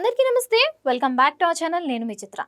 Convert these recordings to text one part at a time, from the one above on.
అందరికీ నమస్తే. Welcome back to our channel. నేను మీ చిత్ర.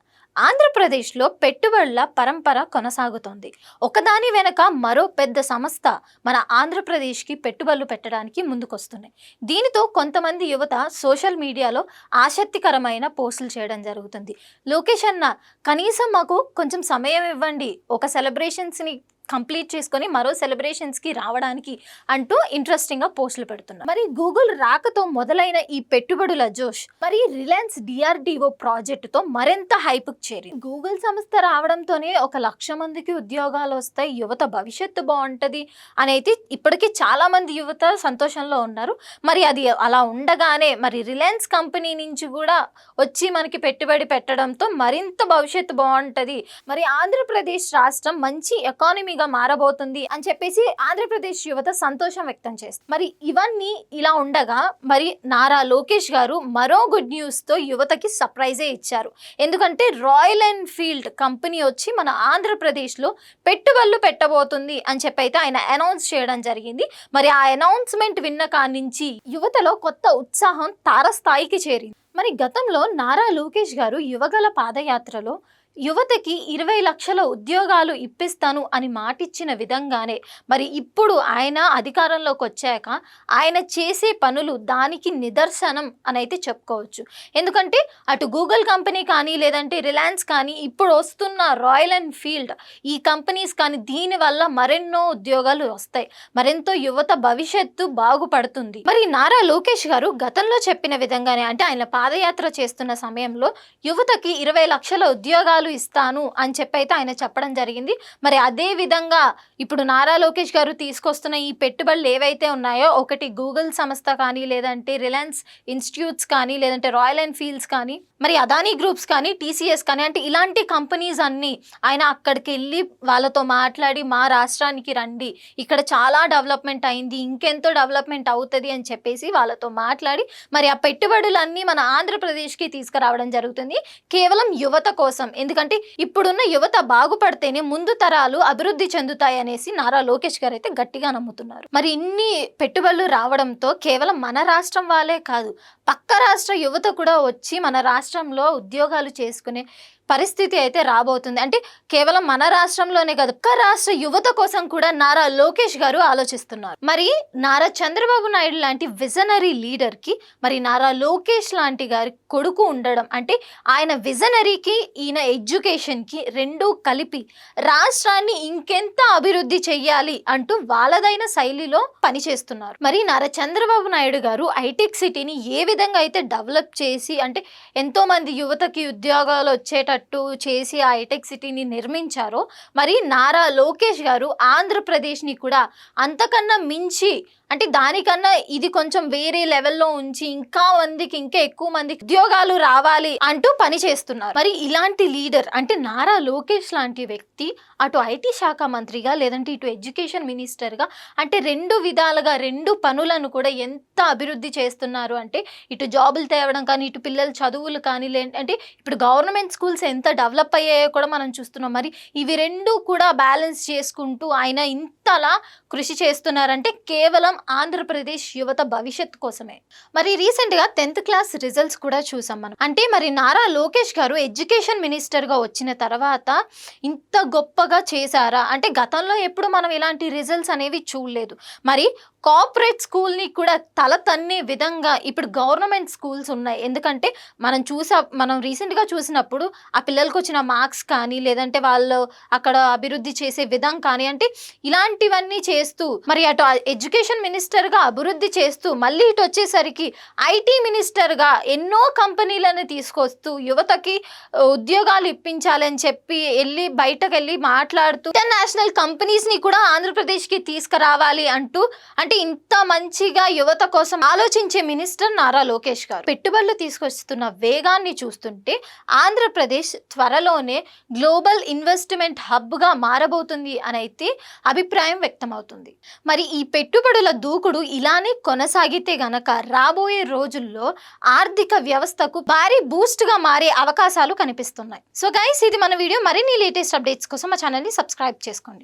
ఆంధ్రప్రదేశ్లో పెట్టుబడుల పరంపర కొనసాగుతోంది. ఒకదాని వెనక మరో పెద్ద సంస్థ మన ఆంధ్రప్రదేశ్కి పెట్టుబడులు పెట్టడానికి ముందుకొస్తున్నాయి. దీనితో కొంతమంది యువత సోషల్ మీడియాలో ఆసక్తికరమైన పోస్టులు చేయడం జరుగుతుంది. లోకేష్ అన్న, కనీసం మాకు కొంచెం సమయం ఇవ్వండి, ఒక సెలబ్రేషన్స్ని కంప్లీట్ చేసుకొని మరో సెలబ్రేషన్స్కి రావడానికి అంటూ ఇంట్రెస్టింగ్గా పోస్టులు పెడుతున్నారు. మరి గూగుల్ రాకతో మొదలైన ఈ పెట్టుబడుల జోష్ మరి రిలయన్స్ DRDO ప్రాజెక్టుతో మరింత హైప్కి చేరింది. గూగుల్ సంస్థ రావడంతోనే 1,00,000 మందికి ఉద్యోగాలు వస్తాయి, యువత భవిష్యత్తు బాగుంటుంది అనేది ఇప్పటికీ చాలా మంది యువత సంతోషంలో ఉన్నారు. మరి అది అలా ఉండగానే మరి రిలయన్స్ కంపెనీ నుంచి కూడా వచ్చి మనకి పెట్టుబడి పెట్టడంతో మరింత భవిష్యత్తు బాగుంటుంది, మరి ఆంధ్రప్రదేశ్ రాష్ట్రం మంచి ఎకానమీగా మారబోతుంది అని చెప్పేసి ఆంధ్రప్రదేశ్ యువత సంతోషం వ్యక్తం చేస్తుంది. మరి ఇవన్నీ ఇలా ఉండగా మరి నారా లోకేష్ గారు మరో గుడ్ న్యూస్ తో యువతకి సర్ప్రైజే ఇచ్చారు. ఎందుకంటే రాయల్ ఎన్ఫీల్డ్ కంపెనీ వచ్చి మన ఆంధ్రప్రదేశ్ లో పెట్టుబడులు పెట్టబోతుంది అని చెప్పి అయితే ఆయన అనౌన్స్ చేయడం జరిగింది. మరి ఆ అనౌన్స్మెంట్ విన్న కాడి నుంచి యువతలో కొత్త ఉత్సాహం తారస్థాయికి చేరింది. మరి గతంలో నారా లోకేష్ గారు యువగల పాదయాత్రలో యువతకి 20 లక్షల ఉద్యోగాలు ఇప్పిస్తాను అని మాటిచ్చిన విధంగానే మరి ఇప్పుడు ఆయన అధికారంలోకి వచ్చాక ఆయన చేసే పనులు దానికి నిదర్శనం అని అయితే చెప్పుకోవచ్చు. ఎందుకంటే అటు గూగుల్ కంపెనీ కానీ లేదంటే రిలయన్స్ కానీ ఇప్పుడు వస్తున్న రాయల్ ఎన్ఫీల్డ్ ఈ కంపెనీస్ కానీ దీనివల్ల మరెన్నో ఉద్యోగాలు వస్తాయి, మరెంతో యువత భవిష్యత్తు బాగుపడుతుంది. మరి నారా లోకేష్ గారు గతంలో చెప్పిన విధంగానే అంటే ఆయన పాదయాత్ర చేస్తున్న సమయంలో యువతకి 20 లక్షల ఉద్యోగాలు ఇస్తాను అని చెప్పి అయితే ఆయన చెప్పడం జరిగింది. మరి అదే విధంగా ఇప్పుడు నారా లోకేష్ గారు తీసుకొస్తున్న ఈ పెట్టుబడులు ఏవైతే ఉన్నాయో, ఒకటి గూగుల్ సంస్థ కానీ లేదంటే రిలయన్స్ ఇన్స్టిట్యూట్స్ కానీ లేదంటే రాయల్ ఎన్ఫీల్డ్స్ కానీ మరి అదానీ గ్రూప్స్ కానీ TCS కానీ అంటే ఇలాంటి కంపెనీస్ అన్నీ ఆయన అక్కడికి వెళ్ళి వాళ్ళతో మాట్లాడి మా రాష్ట్రానికి రండి, ఇక్కడ చాలా డెవలప్మెంట్ అయింది, ఇంకెంతో డెవలప్మెంట్ అవుతుంది అని చెప్పేసి వాళ్ళతో మాట్లాడి మరి ఆ పెట్టుబడులన్నీ మన ఆంధ్రప్రదేశ్కి తీసుకురావడం జరుగుతుంది, కేవలం యువత కోసం. ఎందుకంటే ఇప్పుడున్న యువత బాగుపడితేనే ముందు తరాలు అభివృద్ధి చెందుతాయి అనేసి నారా లోకేష్ గారు అయితే గట్టిగా నమ్ముతున్నారు. మరి ఇన్ని పెట్టుబడులు రావడంతో కేవలం మన రాష్ట్రం వాళ్ళే కాదు, పక్క రాష్ట్ర యువత కూడా వచ్చి మన రాష్ట్రంలో ఉద్యోగాలు చేసుకునే పరిస్థితి అయితే రాబోతుంది. అంటే కేవలం మన రాష్ట్రంలోనే కాదు, పక్క రాష్ట్ర యువత కోసం కూడా నారా లోకేష్ గారు ఆలోచిస్తున్నారు. మరి నారా చంద్రబాబు నాయుడు లాంటి విజనరీ లీడర్కి మరి నారా లోకేష్ లాంటి గారి కొడుకు ఉండడం అంటే ఆయన విజనరీకి ఈయన ఎడ్యుకేషన్కి రెండూ కలిపి రాష్ట్రాన్ని ఇంకెంత అభివృద్ధి చెయ్యాలి అంటూ వాళ్ళదైన శైలిలో పనిచేస్తున్నారు. మరి నారా చంద్రబాబు నాయుడు గారు హైటెక్ సిటీని ఏ విధంగా అయితే డెవలప్ చేసి అంటే ఎంతో మంది యువతకి ఉద్యోగాలు వచ్చేటట్టు చేసి ఆ హైటెక్ సిటీని నిర్మించారో, మరి నారా లోకేష్ గారు ఆంధ్రప్రదేశ్ని కూడా అంతకన్నా మించి అంటే దానికన్నా ఇది కొంచెం వేరే లెవెల్లో ఉంచి ఇంకా ఎక్కువ మందికి ఉద్యోగాలు రావాలి అంటూ పని చేస్తున్నారు. మరి ఇలాంటి లీడర్ అంటే నారా లోకేష్ లాంటి వ్యక్తి అటు IT శాఖ మంత్రిగా లేదంటే ఇటు ఎడ్యుకేషన్ మినిస్టర్గా అంటే రెండు విధాలుగా రెండు పనులను కూడా ఎంత అభివృద్ధి చేస్తున్నారు అంటే ఇటు జాబులు తేవడం కానీ ఇటు పిల్లల చదువులు కానీ అంటే ఇప్పుడు గవర్నమెంట్ స్కూల్స్ ఎంత డెవలప్ అయ్యాయో కూడా మనం చూస్తున్నాం. మరి ఇవి రెండు కూడా బ్యాలెన్స్ చేసుకుంటూ ఆయన ఇంతలా కృషి చేస్తున్నారంటే కేవలం ఆంధ్రప్రదేశ్ యువత భవిష్యత్తు కోసమే. మరి రీసెంట్గా 10th క్లాస్ రిజల్ట్స్ కూడా చూసాం మనం. అంటే మరి నారా లోకేష్ గారు ఎడ్యుకేషన్ మినిస్టర్గా వచ్చిన తర్వాత ఇంత గొప్పగా చేశారా అంటే గతంలో ఎప్పుడు మనం ఇలాంటి రిజల్ట్స్ అనేవి చూడలేదు. మరి కార్పొరేట్ స్కూల్ని కూడా తల తన్నే విధంగా ఇప్పుడు గవర్నమెంట్ స్కూల్స్ ఉన్నాయి. ఎందుకంటే మనం రీసెంట్గా చూసినప్పుడు ఆ పిల్లలకు వచ్చిన మార్క్స్ కానీ లేదంటే వాళ్ళు అక్కడ అభివృద్ధి చేసే విధం కానీ అంటే ఇలాంటివన్నీ చేస్తూ మరి అటు ఎడ్యుకేషన్ మినిస్టర్గా అభివృద్ధి చేస్తూ మళ్ళీ ఇటు వచ్చేసరికి IT మినిస్టర్గా ఎన్నో కంపెనీలను తీసుకొస్తూ యువతకి ఉద్యోగాలు ఇప్పించాలని చెప్పి బయటకు వెళ్ళి మాట్లాడుతూ ఇంటర్నేషనల్ కంపెనీస్ని కూడా ఆంధ్రప్రదేశ్కి తీసుకురావాలి అంటూ అంటే ఇంత మంచిగా యువత కోసం ఆలోచించే మినిస్టర్ నారా లోకేష్ గారు. పెట్టుబడులు తీసుకొస్తున్న వేగాన్ని చూస్తుంటే ఆంధ్రప్రదేశ్ త్వరలోనే గ్లోబల్ ఇన్వెస్ట్మెంట్ హబ్గా మారబోతుంది అని అయితే అభిప్రాయం వ్యక్తమవుతుంది. మరి ఈ పెట్టుబడుల దూకుడు ఇలానే కొనసాగితే గనక రాబోయే రోజుల్లో ఆర్థిక వ్యవస్థకు భారీ బూస్ట్గా మారే అవకాశాలు కనిపిస్తున్నాయి. సో గైస్, ఇది మన వీడియో. మరిన్ని లేటెస్ట్ అప్డేట్స్ కోసం మా ఛానల్ని సబ్స్క్రైబ్ చేసుకోండి.